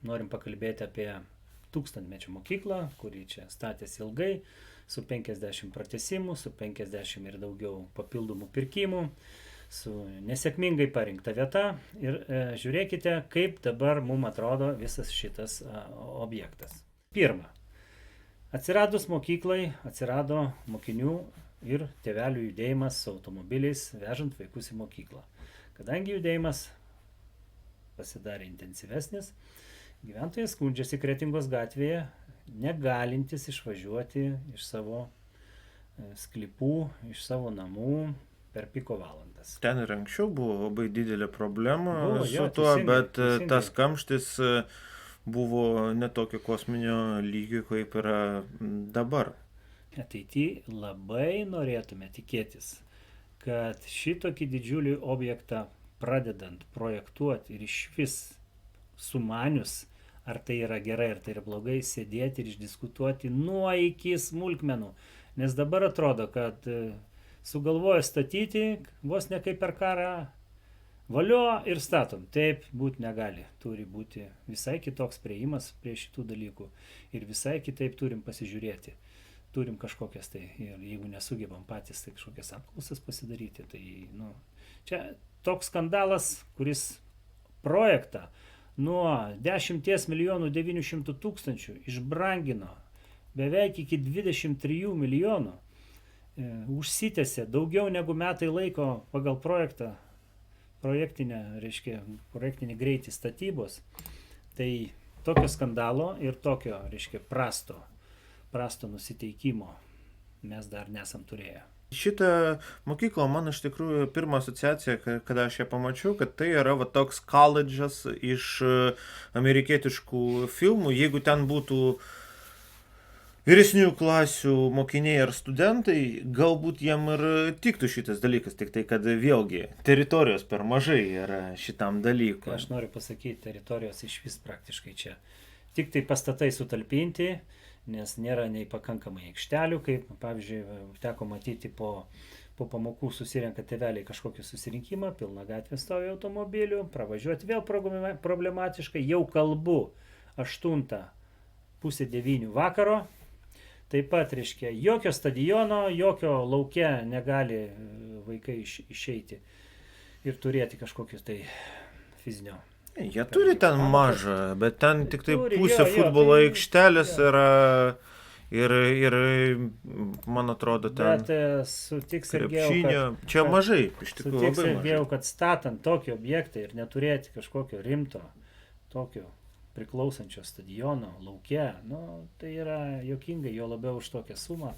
norim pakalbėti apie tūkstantmečio mokyklą, kuri čia statėsi ilgai, su 50 pratesimų, su 50 ir daugiau papildomų pirkimų, su nesėkmingai parinkta vieta. Ir žiūrėkite, kaip dabar mums atrodo visas šitas objektas. Pirma, atsiradus mokyklai, atsirado mokinių ir tėvelių judėjimas su automobiliais, vežant vaikus į mokyklą. Kadangi judėjimas pasidarė intensyvesnis, gyventojai skundžiasi Kretingos gatvėje, negalintis išvažiuoti iš savo sklypų, iš savo namų per piko valandas. Ten ir anksčiau buvo labai didelė problema Jo, su tuo, teisingai, bet teisingai. tas kamštis buvo netokio kosminio lygio, kaip yra dabar. Ateityje labai norėtume tikėtis, kad šitokį didžiulį objektą pradedant projektuoti ir iš vis sumanius, ar tai yra gerai, ar tai yra blogai, sėdėti ir išdiskutuoti nuo iki smulkmenų. Nes dabar atrodo, kad sugalvoja statyti, vos ne kaip per karą, valio ir statom. Taip būti negali. Turi būti visai kitoks priėjimas prie šitų dalykų ir visai kitaip turim pasižiūrėti. Turim kažkokias tai, ir jeigu nesugebam patys tai kažkokias apklausas pasidaryti, tai čia toks skandalas, kuris projektą nuo 10 900 000 išbrangino beveik iki 23 milijonų, užsitęsė daugiau negu metai laiko pagal projektinį greitį statybos, tai tokio skandalo ir tokio, prasto nusiteikimo mes dar nesam turėję. Šitą mokyklą man iš tikrųjų pirma asociacija, kada aš ją pamačiau, kad tai yra toks koledžas iš amerikietiškų filmų. Jeigu ten būtų vyresnių klasių mokiniai ar studentai, galbūt jiem ir tiktų šitas dalykas, tik tai, kad vėlgi teritorijos per mažai yra šitam dalykui. Aš noriu pasakyti, teritorijos iš vis praktiškai čia. Tik tai pastatai sutalpinti, nes nėra nei pakankamai aikštelių, kaip pavyzdžiui teko matyti po pamokų susirenka tėveliai kažkokį susirinkimą, pilna gatvė stovi automobilių, pravažiuoti vėl problematiškai, jau kalbu 8:30 vakaro, taip pat jokio stadiono, jokio lauke negali vaikai išeiti ir turėti kažkokius tai fizinio. Jie turi ten mažą, bet ten tik tai pusė futbolo aikštelės jo. yra ir man atrodo ten Bet sutiks krepšinio. Čia mažai, iš tikrųjų labai mažai. kad statant tokį objektą ir neturėti kažkokio rimto, tokio priklausančio stadiono lauke, tai yra juokingai, jo labiau už tokią sumą.